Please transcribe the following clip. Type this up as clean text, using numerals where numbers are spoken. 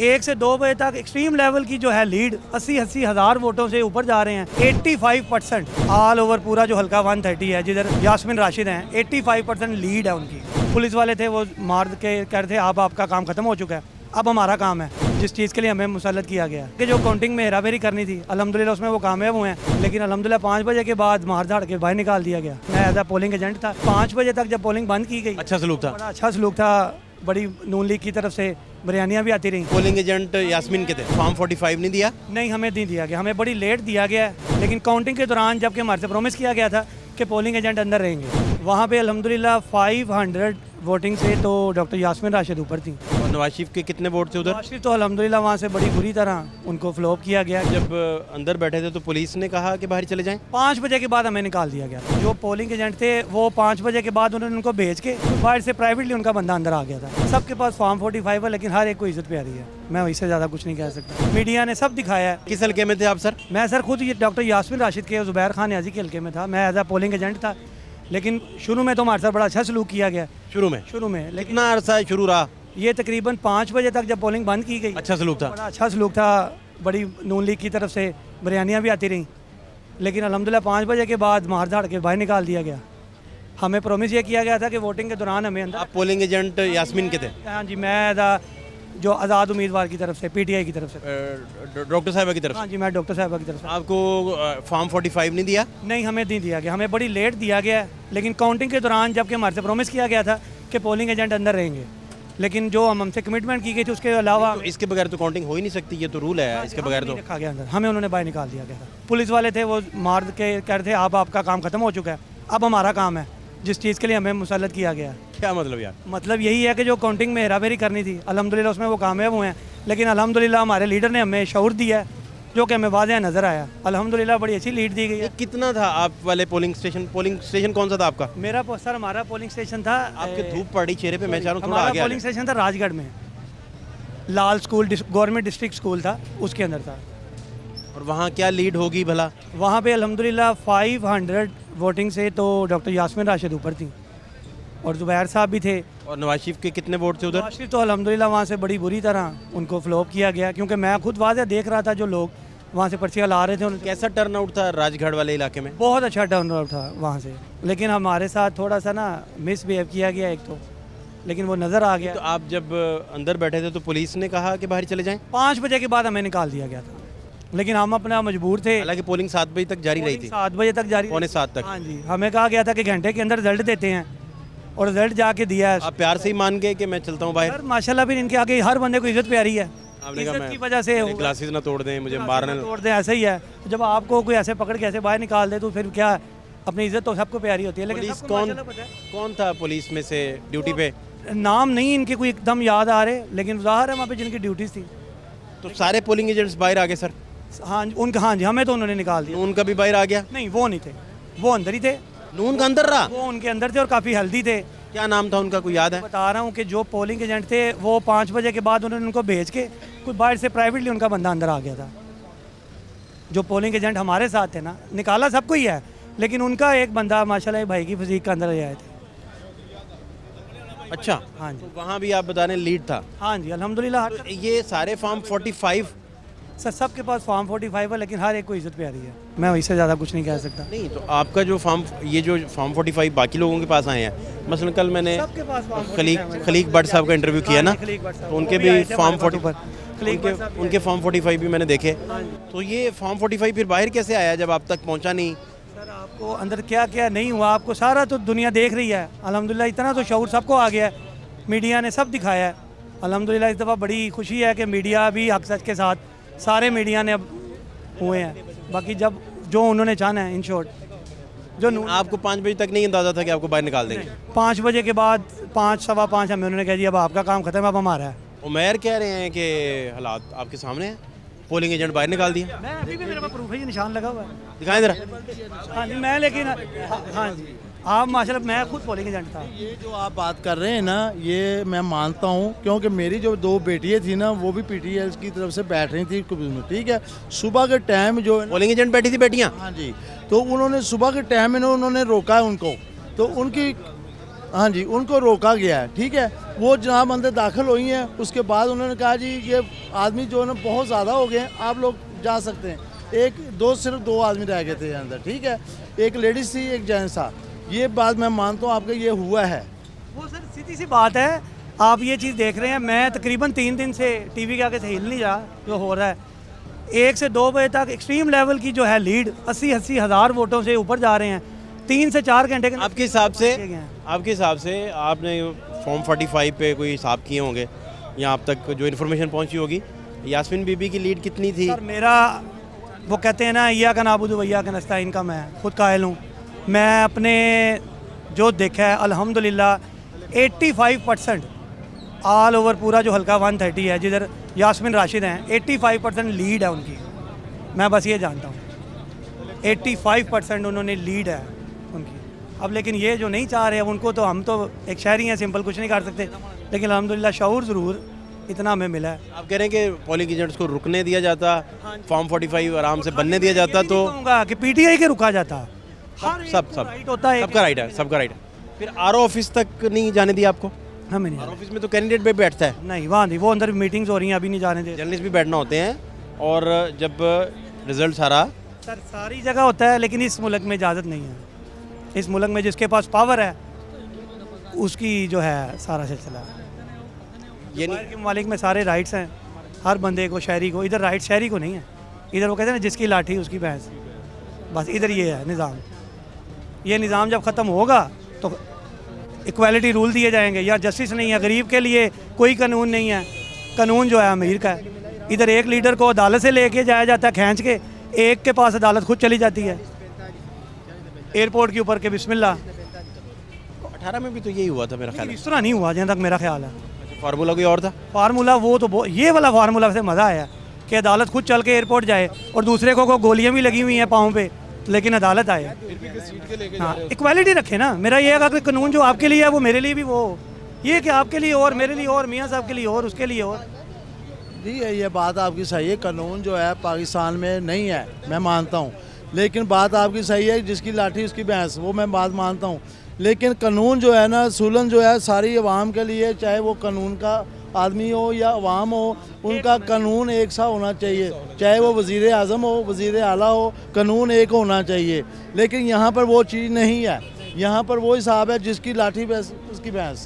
1 से 2 बजे तक एक्सट्रीम लेवल की जो है लीड 80 हज़ार वोटों से ऊपर जा रहे हैं। 85% ऑल ओवर पूरा जो हल्का 130 है जिधर यास्मीन राशिद हैं, 85% लीड है उनकी। पुलिस वाले थे वो मार के कह रहे थे अब आपका काम खत्म हो चुका है, अब हमारा काम है जिस चीज़ के लिए हमें मुसल्लत किया गया कि जो काउंटिंग में हेराफेरी करनी थी। अल्हम्दुलिल्लाह उसमें वो कामयाब हुए हैं, लेकिन अल्हम्दुलिल्लाह 5 बजे के बाद मार धाड़ के बाहर निकाल दिया गया। मैं एज अ पोलिंग एजेंट था। 5 बजे तक जब पोलिंग बंद की गई, अच्छा सलूक था। बड़ा अच्छा सलूक था। बड़ी नून लीग की तरफ से बिरयानियाँ भी आती रहीं। पोलिंग एजेंट यास्मीन के थे, फॉर्म 45 नहीं दिया। नहीं, हमें नहीं दिया गया, हमें बड़ी लेट दिया गया है। लेकिन काउंटिंग के दौरान जबकि हमारे से प्रॉमिस किया गया था कि पोलिंग एजेंट अंदर रहेंगे, वहाँ पे अल्हम्दुलिल्लाह 500 वोटिंग से तो डॉक्टर यास्मीन राशिद ऊपर थी। और नवाज शरीफ के कितने वोट थे उधर? राशिद तो अल्हम्दुलिल्लाह वहाँ से बड़ी बुरी तरह उनको फ्लॉप किया गया। जब अंदर बैठे थे तो पुलिस ने कहा कि बाहर चले जाएं। 5 बजे के बाद हमें निकाल दिया गया। जो पोलिंग एजेंट थे वो 5 बजे के बाद उन्होंने उनको भेज के बाहर से प्राइवेटली उनका बंदा अंदर आ गया था। सबके पास फॉर्म 45 है, लेकिन हर एक को इज्जत प्यारी है। मैं इससे ज़्यादा कुछ नहीं कह सकता। मीडिया ने सब दिखाया है। किस हल्के में थे आप सर? मैं सर खुद ये डॉक्टर यास्मीन राशिद के ज़ुबैर खान न्याजी के हल्के में था। मैं एज अ पोलिंग एजेंट था, लेकिन शुरू में तो हमारे साथ बड़ा अच्छा सलूक किया गया। शुरू में लेकिन कितना अरसा शुरू रहा? ये तकरीबन 5 बजे तक जब पोलिंग बंद की गई, अच्छा सलूक था। बड़ा अच्छा सलूक था। बड़ी नून लीग की तरफ से बिरयानियाँ भी आती रहीं, लेकिन अल्हम्दुलिल्लाह 5 बजे के बाद मार धाड़ के बाहर निकाल दिया गया। हमें प्रॉमिस ये किया गया था कि वोटिंग के दौरान हमें अंदर। आप पोलिंग एजेंट यास्मीन के थे? हाँ जी, मैं जो आज़ाद उम्मीदवार की तरफ से, PTI की तरफ से, डॉक्टर साहबा की तरफ हाँ जी, मैं डॉक्टर साहबा की तरफ से। आपको फॉर्म 45 नहीं दिया? नहीं, हमें नहीं दिया गया, हमें बड़ी लेट दिया गया है। लेकिन काउंटिंग के दौरान जबकि हमारे से प्रॉमिस किया गया था कि पोलिंग एजेंट अंदर रहेंगे, लेकिन जो हमसे कमिटमेंट की गई थी उसके अलावा तो इसके बगैर तो काउंटिंग हो ही नहीं सकती, ये तो रूल है। इसके बगैर तो रखा गया अंदर, हमें उन्होंने बाहर निकाल दिया गया था। पुलिस वाले थे वो मार के कह रहे थे अब आपका काम खत्म हो चुका है, अब हमारा काम है जिस चीज़ के लिए हमें मुसल्लत किया गया। क्या मतलब यार? मतलब यही है कि जो काउंटिंग में हेराफेरी करनी थी, अल्हम्दुलिल्लाह उसमें वो कामयाब हुए हैं, लेकिन अल्हम्दुलिल्लाह हमारे लीडर ने हमें शऊर दिया है जो कि हमें वाज़ेह नज़र आया। अल्हम्दुलिल्लाह बड़ी अच्छी लीड दी गई है। कितना था आप वाले पोलिंग स्टेशन कौन सा था आपका? मेरा सर हमारा पोलिंग स्टेशन था, आपके धूप पड़ी चेहरे पे, मैं चाह रहा हूँ थोड़ा हमारा आगे आ पोलिंग जाएं। स्टेशन था राजगढ़ में, लाल स्कूल गवर्नमेंट डिस्ट्रिक्ट स्कूल था, उसके अंदर था। और वहाँ क्या लीड होगी भला? वहाँ पे अल्हम्दुलिल्लाह 500 वोटिंग से तो डॉक्टर यास्मीन राशिद ऊपर थी और ज़ुबैर साहब भी थे। और नवाज शरीफ के कितने वोट थे उधर? नवाज शरीफ तो अल्हम्दुलिल्लाह वहाँ से बड़ी बुरी तरह उनको फ्लॉप किया गया, क्योंकि मैं खुद वाज़ेह देख रहा था जो लोग वहाँ से पर्चियाँ ला रहे थे उनके। कैसा टर्न आउट था राजगढ़ वाले इलाके में? बहुत अच्छा टर्न आउट था वहाँ से, लेकिन हमारे साथ थोड़ा सा ना मिसबिहेव किया गया एक तो, लेकिन वो नज़र आ गया। तो आप जब अंदर बैठे थे तो पुलिस ने कहा कि बाहर चले जाएं। 5 बजे के बाद हमें निकाल दिया गया था, लेकिन हम अपना मजबूर थे। हालांकि पोलिंग 7 बजे तक जारी रही थी। 7 बजे तक जारी, पौने 7 तक। हाँ जी, हमें कहा गया था कि घंटे के अंदर रिजल्ट देते हैं, और रिजल्ट जाके दिया है। आप प्यार से ही मान गए कि मैं चलता हूँ बाहर? सर माशाल्लाह भी इनके आगे हर बंदे को इज्जत प्यारी है। आपने कहा इज्जत की मैं वजह से ग्लासेस ना तोड़ दें, मुझे मारना तोड़ दे, ऐसे ही है। जब आपको कोई ऐसे पकड़ के ऐसे बाहर निकाल दे तो फिर क्या, अपनी इज्जत तो सबको प्यारी होती है। लेकिन पुलिस सबको माशाल्लाह पता है। कौन था पुलिस में से ड्यूटी पे? नाम नहीं इनके कोई एकदम याद आ रहे, लेकिन ज़ाहिर है वहाँ पे जिनकी ड्यूटीज़ थी। तो सारे पोलिंग एजेंट्स बाहर आ गए सर? हाँ उनका, हाँ जी, हमें तो उन्होंने निकाल दिया। उनका भी बाहर आ गया? नहीं, वो नहीं थे, वो अंदर ही थे। नून का अंदर रहा? वो उनके अंदर थे और काफ़ी हेल्दी थे। क्या नाम था उनका, कोई याद है? बता रहा हूँ कि जो पोलिंग एजेंट थे वो 5 बजे के बाद उन्होंने उनको भेज के कोई बाहर से प्राइवेटली उनका बंदा अंदर आ गया था। जो पोलिंग एजेंट हमारे साथ थे ना, निकाला सबको ही है, लेकिन उनका एक बंदा माशाल्लाह भाई की फिजीक के अंदर आए थे। अच्छा, हाँ जी, तो वहाँ भी आप बता रहे हैं लीड था? हाँ जी, अल्हम्दुलिल्लाह। तो ये सारे फॉर्म 45? सर सबके पास फॉर्म 45 है, लेकिन हर एक को इज्जत प्यारी है। मैं इससे ज़्यादा कुछ नहीं कह सकता। नहीं, तो आपका जो फॉर्म 45 बाकी लोगों के पास आए हैं, मसलन कल मैंने सबके पास फॉर्म 45 है। खलीक भट्ट साहब का इंटरव्यू किया ना, खलीक भट्ट साहब, तो उनके वो भी आए थे फॉर्म हमारे 40 पास खलीक भट्ट साहब उनके फॉर्म 45 भी मैंने देखे। हाँ जी। तो ये फॉर्म 45 फिर बाहर कैसे आया जब आप तक पहुँचा नहीं? सर आपको अंदर क्या क्या नहीं हुआ, आपको सारा तो दुनिया देख रही है। अल्हम्दुलिल्लाह इतना तो शऊर सबको आ गया है, मीडिया ने सब दिखाया है। अल्हम्दुलिल्लाह इस दफ़ा बड़ी खुशी है कि मीडिया भी हक सच के साथ, सारे मीडिया ने अब हुए हैं। बाकी जब जो उन्होंने चाहना है, इन शॉर्ट जो आपको 5 बजे तक नहीं अंदाजा था कि आपको बाहर निकाल देंगे? 5 बजे के बाद 5 सवा 5 हमें उन्होंने कह दिया अब आपका काम खत्म है, अब हमारा है। उमैर कह रहे हैं कि हालात आपके सामने हैं, पोलिंग एजेंट बाहर निकाल दिया। मैं अभी भी, मेरे पास प्रूफ है, ये निशान लगा हुआ है। दिखाएं जरा। हाँ जी, मैं लेकिन हाँ जी, आप माशाल्लाह, मैं खुद पोलिंग एजेंट था। ये जो आप बात कर रहे हैं ना, ये मैं मानता हूँ, क्योंकि मेरी जो 2 बेटियाँ थी ना, वो भी PTI की तरफ से बैठ रही थी, ठीक है। सुबह के टाइम जो है ना, पोलिंग एजेंट बैठी थी बेटियाँ? हाँ जी, तो उन्होंने सुबह के टाइम में उन्होंने रोका है उनको, तो उनकी हाँ जी, उनको रोका गया है, ठीक है। वो जनाब अंदर दाखिल हुई हैं, उसके बाद उन्होंने कहा जी ये आदमी जो है ना बहुत ज़्यादा हो गए हैं, आप लोग जा सकते हैं। सिर्फ दो आदमी रह गए थे अंदर, ठीक है। एक लेडीज़ थी, एक जेंट्स था। ये बात मैं मानता हूँ आपका, ये हुआ है। वो सर सीधी सी बात है, आप ये चीज़ देख रहे हैं, मैं तकरीबन 3 दिन से टीवी के आगे से हिल नहीं रहा जो हो रहा है। 1 से 2 बजे तक एक्सट्रीम लेवल की जो है लीड 80-80 हज़ार वोटों से ऊपर जा रहे हैं। 3 से 4 घंटे के आपके हिसाब से आपने फॉर्म 45 पे कोई हिसाब किए होंगे या आप तक जो इन्फॉर्मेशन पहुंची होगी, यास्मीन बीबी की लीड कितनी थी? सर मेरा, वो कहते हैं ना, इया का नाबुदु वैया का नस्ताइन का मैं खुद कायल हूँ। मैं अपने जो देखा है अल्हम्दुलिल्लाह 85% ऑल ओवर पूरा जो हल्का 130 है, जिधर यास्मीन राशिद हैं, 85% लीड है उनकी। मैं बस ये जानता हूँ 85% उन्होंने लीड है उनकी। अब लेकिन ये जो नहीं चाह रहे हैं उनको, तो हम तो एक शहरी हैं, सिंपल कुछ नहीं कर सकते, लेकिन अल्हम्दुलिल्लाह शऊर ज़रूर इतना हमें मिला है। आप कह रहे हैं कि पोलिंग एजेंट्स को रुकने दिया जाता, फॉर्म 45 आराम से बनने दिया जाता, तो कहूँगा कि पीटीआई के रुका जाता। सब राइट होता है, सबका राइट है। फिर आरओ ऑफिस तक नहीं जाने दिया आपको? हमें नहीं आरओ ऑफिस में तो कैंडिडेट भी बैठता है, नहीं, वहाँ नहीं, वो अंदर मीटिंग्स हो रही हैं, अभी नहीं जाने दे। जर्नलिस्ट भी बैठना होते हैं, और जब रिजल्ट सारा सर सारी जगह होता है, लेकिन इस मुल्क में इजाज़त नहीं है। इस मुल्क में जिसके पास पावर है उसकी जो है सारा सिलसिला है। ये बाहर के ममालिक में सारे राइट्स हैं हर बंदे को, शहरी को। इधर राइट शहरी को नहीं है, इधर वो कहते हैं ना जिसकी लाठी उसकी भैंस। बस इधर ये है निज़ाम। ये निज़ाम जब ख़त्म होगा तो इक्वालिटी रूल दिए जाएंगे। या जस्टिस नहीं है, गरीब के लिए कोई कानून नहीं है, कानून जो है अमीर का है। इधर एक लीडर को अदालत से लेके जाया जाता है खींच के, एक के पास अदालत खुद चली जाती है एयरपोर्ट के ऊपर के बिस्मिल्लाह। 18 में भी तो यही हुआ था मेरा ख्याल है। इस तरह नहीं हुआ जहाँ तक मेरा ख्याल है। फार्मूला कोई और था? फार्मूला वो तो ये वाला फार्मूला से मज़ा आया कि अदालत खुद चल के एयरपोर्ट जाए और दूसरे को गोलियां भी लगी हुई हैं पाँव पे, लेकिन अदालत आए। हाँ, इक्वालिटी रखे ना। मेरा ये है कि कानून जो आपके लिए है वो मेरे लिए भी वो, ये कि आपके लिए और मेरे लिए और मियाँ साहब के लिए और उसके लिए और। जी ये बात आपकी सही है, कानून जो है पाकिस्तान में नहीं है, मैं मानता हूँ। लेकिन बात आपकी सही है, जिसकी लाठी उसकी भैंस, वो मैं बात मानता हूँ। लेकिन कानून जो है ना, सूलन जो है सारी अवाम के लिए, चाहे वो कानून का आदमी हो या अवाम हो, उनका कानून एक सा होना चाहिए। चाहे वो वज़ीर आज़म हो, वज़ीर आला हो, कानून एक होना चाहिए। लेकिन यहाँ पर वो चीज़ नहीं है। यहाँ पर वो हिसाब है जिसकी लाठी भैंस उसकी भैंस।